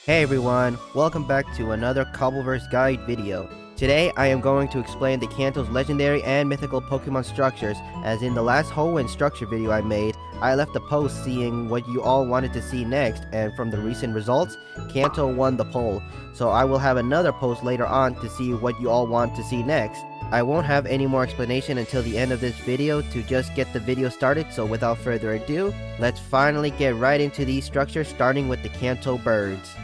Hey everyone, welcome back to another Cobbleverse guide video. Today I am going to explain the Kanto's legendary and mythical Pokemon structures, as in the last Hoenn structure video I made, I left a post seeing what you all wanted to see next, and from the recent results, Kanto won the poll. So I will have another post later on to see what you all want to see next. I won't have any more explanation until the end of this video to just get the video started, so without further ado, let's finally get right into these structures, starting with the Kanto Birds.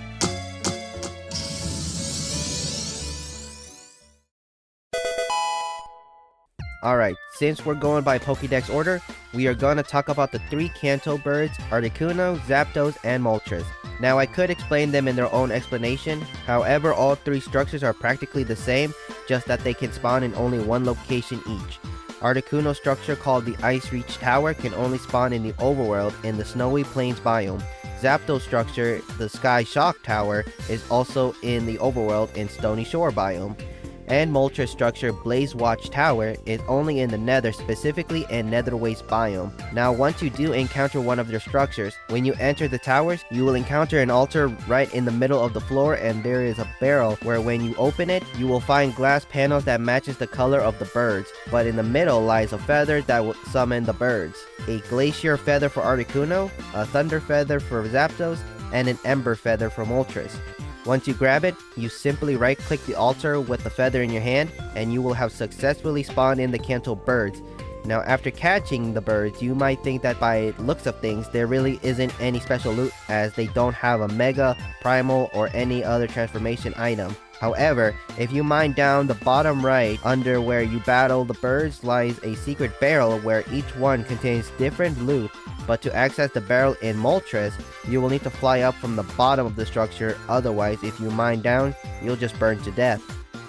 Alright, since we're going by Pokédex order, we are going to talk about the three Kanto Birds, Articuno, Zapdos, and Moltres. Now I could explain them in their own explanation, however all three structures are practically the same, just that they can spawn in only one location each. Articuno's structure called the Ice Reach Tower can only spawn in the overworld in the Snowy Plains biome. Zapdos' structure, the Sky Shock Tower, is also in the overworld in Stony Shore biome. And Moltres' structure, Blaze Watch Tower, is only in the Nether, specifically in Nether Waste biome. Now once you do encounter one of their structures, when you enter the towers, you will encounter an altar right in the middle of the floor, and there is a barrel where when you open it, you will find glass panels that matches the color of the birds, but in the middle lies a feather that will summon the birds. A Glacier Feather for Articuno, a Thunder Feather for Zapdos, and an Ember Feather for Moltres. Once you grab it, you simply right-click the altar with the feather in your hand, and you will have successfully spawned in the Kanto Birds. Now after catching the birds, you might think that by looks of things, there really isn't any special loot, as they don't have a Mega, Primal, or any other transformation item. However, if you mine down the bottom right, under where you battle the birds lies a secret barrel where each one contains different loot, but to access the barrel in Moltres, you will need to fly up from the bottom of the structure, otherwise if you mine down, you'll just burn to death.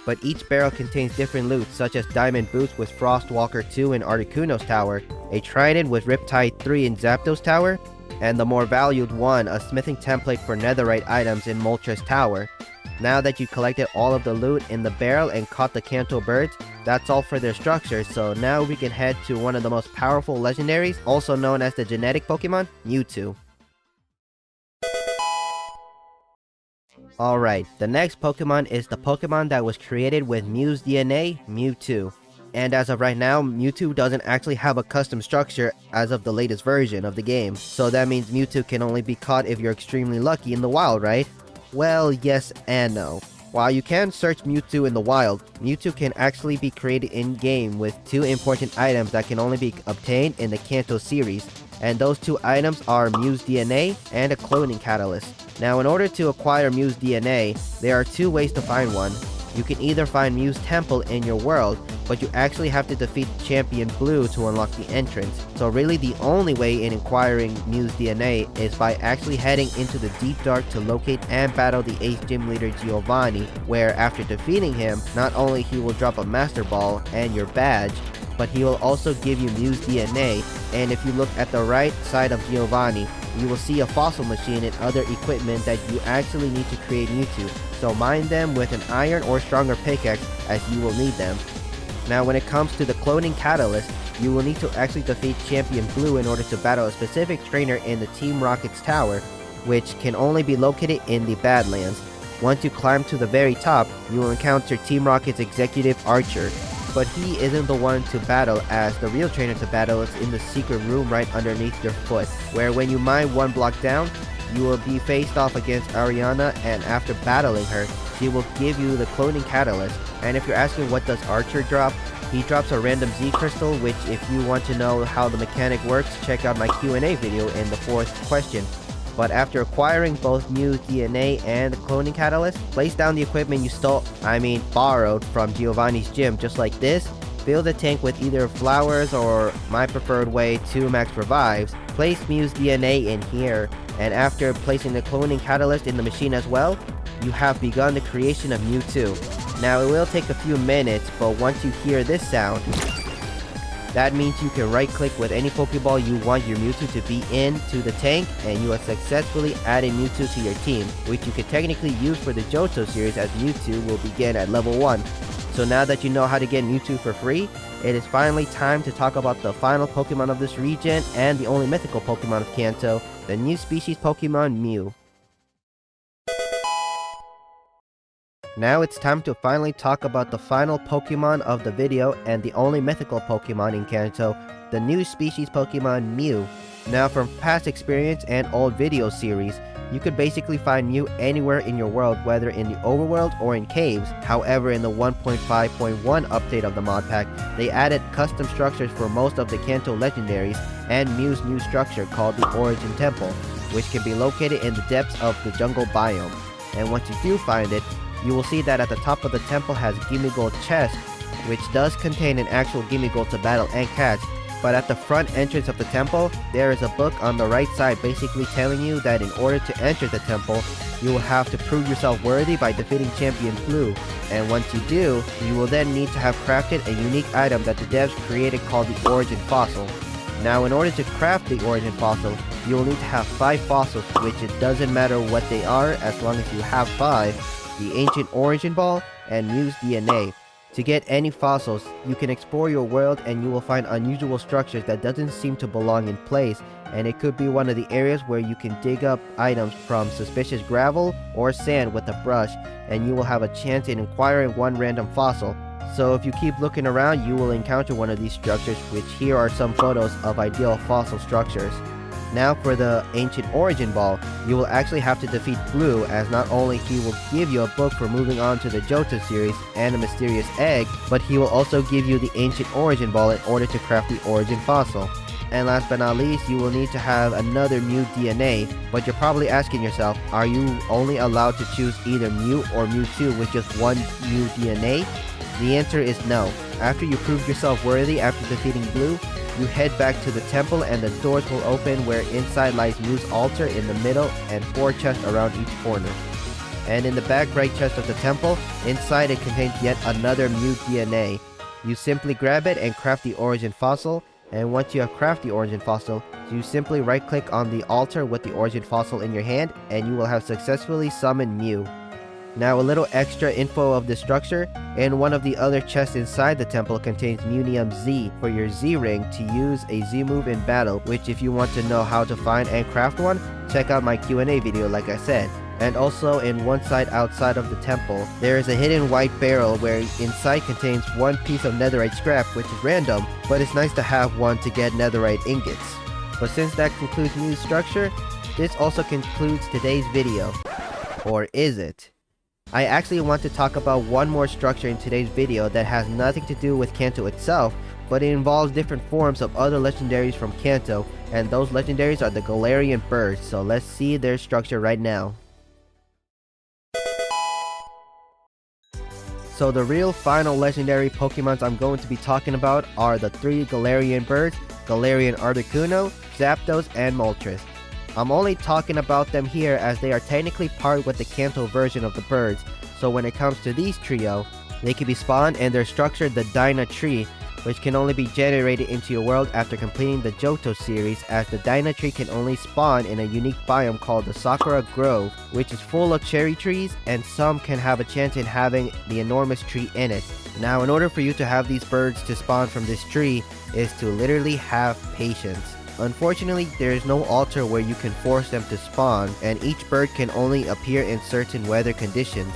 But each barrel contains different loot, such as Diamond Boots with Frostwalker 2 in Articuno's tower, a Trident with Riptide 3 in Zapdos' tower, and the more valued one, a smithing template for netherite items in Moltres' tower. Now that you collected all of the loot in the barrel and caught the Kanto Birds, that's all for their structures, so now we can head to one of the most powerful legendaries, also known as the genetic Pokemon, Mewtwo. Alright, the next Pokemon is the Pokemon that was created with Mew's DNA, Mewtwo. And as of right now, Mewtwo doesn't actually have a custom structure as of the latest version of the game, so that means Mewtwo can only be caught if you're extremely lucky in the wild, right? Well, yes and no. While you can search Mewtwo in the wild, Mewtwo can actually be created in-game with two important items that can only be obtained in the Kanto series, and those two items are Mew's DNA and a cloning catalyst. Now in order to acquire Mew's DNA, there are two ways to find one. You can either find Mew's temple in your world, but you actually have to defeat Champion Blue to unlock the entrance. So really the only way in acquiring Mew's DNA is by actually heading into the Deep Dark to locate and battle the Ace Gym Leader Giovanni, where after defeating him, not only he will drop a Master Ball and your badge, but he will also give you Mew's DNA, and if you look at the right side of Giovanni, you will see a fossil machine and other equipment that you actually need to create Mewtwo, so mine them with an iron or stronger pickaxe as you will need them. Now when it comes to the cloning catalyst, you will need to actually defeat Champion Blue in order to battle a specific trainer in the Team Rocket's tower, which can only be located in the Badlands. Once you climb to the very top, you will encounter Team Rocket's executive Archer, but he isn't the one to battle, as the real trainer to battle is in the secret room right underneath your foot, where when you mine one block down, you will be faced off against Ariana, and after battling her, she will give you the cloning catalyst. And if you're asking what does Archer drop, he drops a random Z crystal, which if you want to know how the mechanic works, check out my Q&A video in the 4th question. But after acquiring both Mew's DNA and the cloning catalyst, place down the equipment you borrowed from Giovanni's gym just like this, fill the tank with either flowers or my preferred way, 2 max revives, place Mew's DNA in here, and after placing the cloning catalyst in the machine as well, you have begun the creation of Mewtwo. Now it will take a few minutes, but once you hear this sound, that means you can right click with any Pokeball you want your Mewtwo to be in to the tank, and you have successfully added Mewtwo to your team, which you can technically use for the Johto series, as Mewtwo will begin at level 1. So now that you know how to get Mewtwo for free, it is finally time to talk about the final Pokemon of this region and the only mythical Pokemon of Kanto, the new species Pokemon Mew. Now it's time to finally talk about the final Pokemon of the video and the only mythical Pokemon in Kanto, the new species Pokemon Mew. Now from past experience and old video series, you could basically find Mew anywhere in your world, whether in the overworld or in caves. However, in the 1.5.1 update of the mod pack, they added custom structures for most of the Kanto legendaries and Mew's new structure called the Origin Temple, which can be located in the depths of the jungle biome. And once you do find it, you will see that at the top of the temple has Gimmighoul chest, which does contain an actual Gimmighoul to battle and catch. But at the front entrance of the temple, there is a book on the right side basically telling you that in order to enter the temple, you will have to prove yourself worthy by defeating Champion Blue. And once you do, you will then need to have crafted a unique item that the devs created called the Origin Fossil. Now in order to craft the Origin Fossil, you will need to have 5 fossils, which it doesn't matter what they are as long as you have 5, the Ancient Origin Ball, and Mew's DNA. To get any fossils, you can explore your world and you will find unusual structures that doesn't seem to belong in place, and it could be one of the areas where you can dig up items from suspicious gravel or sand with a brush, and you will have a chance in acquiring one random fossil. So if you keep looking around, you will encounter one of these structures, which here are some photos of ideal fossil structures. Now for the Ancient Origin Ball, you will actually have to defeat Blue, as not only he will give you a book for moving on to the Johto series and a mysterious egg, but he will also give you the Ancient Origin Ball in order to craft the Origin Fossil. And last but not least, you will need to have another Mew DNA, but you're probably asking yourself, are you only allowed to choose either Mew or Mewtwo with just one Mew DNA? The answer is no. After you prove yourself worthy after defeating Blue, you head back to the temple and the doors will open, where inside lies Mew's altar in the middle and 4 chests around each corner. And in the back right chest of the temple, inside it contains yet another Mew DNA. You simply grab it and craft the Origin Fossil, and once you have crafted the Origin Fossil, you simply right click on the altar with the Origin Fossil in your hand and you will have successfully summoned Mew. Now a little extra info of the structure, and one of the other chests inside the temple contains Munium Z for your Z ring to use a Z move in battle, which if you want to know how to find and craft one, check out my Q&A video like I said. And also in one side outside of the temple, there is a hidden white barrel where inside contains one piece of netherite scrap, which is random, but it's nice to have one to get netherite ingots. But since that concludes Mew's structure, this also concludes today's video. Or is it? I actually want to talk about one more structure in today's video that has nothing to do with Kanto itself, but it involves different forms of other legendaries from Kanto, and those legendaries are the Galarian Birds, so let's see their structure right now. So the real final legendary Pokemons I'm going to be talking about are the 3 Galarian Birds, Galarian Articuno, Zapdos, and Moltres. I'm only talking about them here as they are technically part with the Kanto version of the birds, so when it comes to these trio, they can be spawned and they're structured the Dyna Tree, which can only be generated into your world after completing the Johto series, as the Dyna Tree can only spawn in a unique biome called the Sakura Grove, which is full of cherry trees, and some can have a chance in having the enormous tree in it. Now in order for you to have these birds to spawn from this tree is to literally have patience. Unfortunately, there is no altar where you can force them to spawn, and each bird can only appear in certain weather conditions.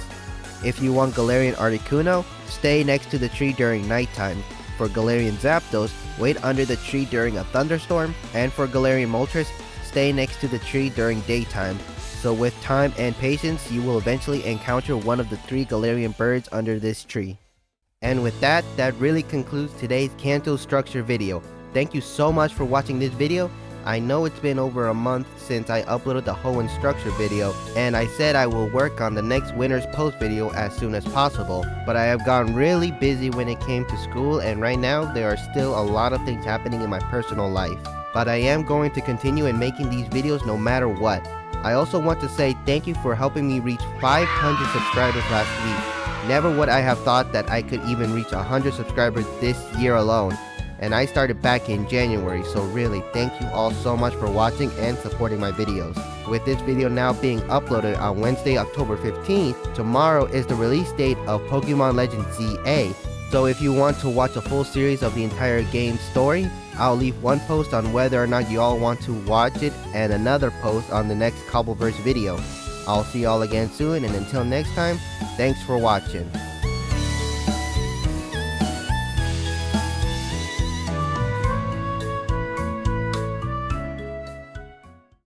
If you want Galarian Articuno, stay next to the tree during nighttime. For Galarian Zapdos, wait under the tree during a thunderstorm, and for Galarian Moltres, stay next to the tree during daytime. So with time and patience, you will eventually encounter one of the 3 Galarian birds under this tree. And with that really concludes today's Kanto structure video. Thank you so much for watching this video. I know it's been over a month since I uploaded the Hoenn structure video, and I said I will work on the next winner's post video as soon as possible, but I have gotten really busy when it came to school, and right now there are still a lot of things happening in my personal life. But I am going to continue in making these videos no matter what. I also want to say thank you for helping me reach 500 subscribers last week. Never would I have thought that I could even reach 100 subscribers this year alone. And I started back in January, so really thank you all so much for watching and supporting my videos. With this video now being uploaded on Wednesday, October 15th, tomorrow is the release date of Pokemon Legends ZA. So if you want to watch a full series of the entire game's story, I'll leave one post on whether or not you all want to watch it and another post on the next Cobbleverse video. I'll see you all again soon, and until next time, Thanks for watching.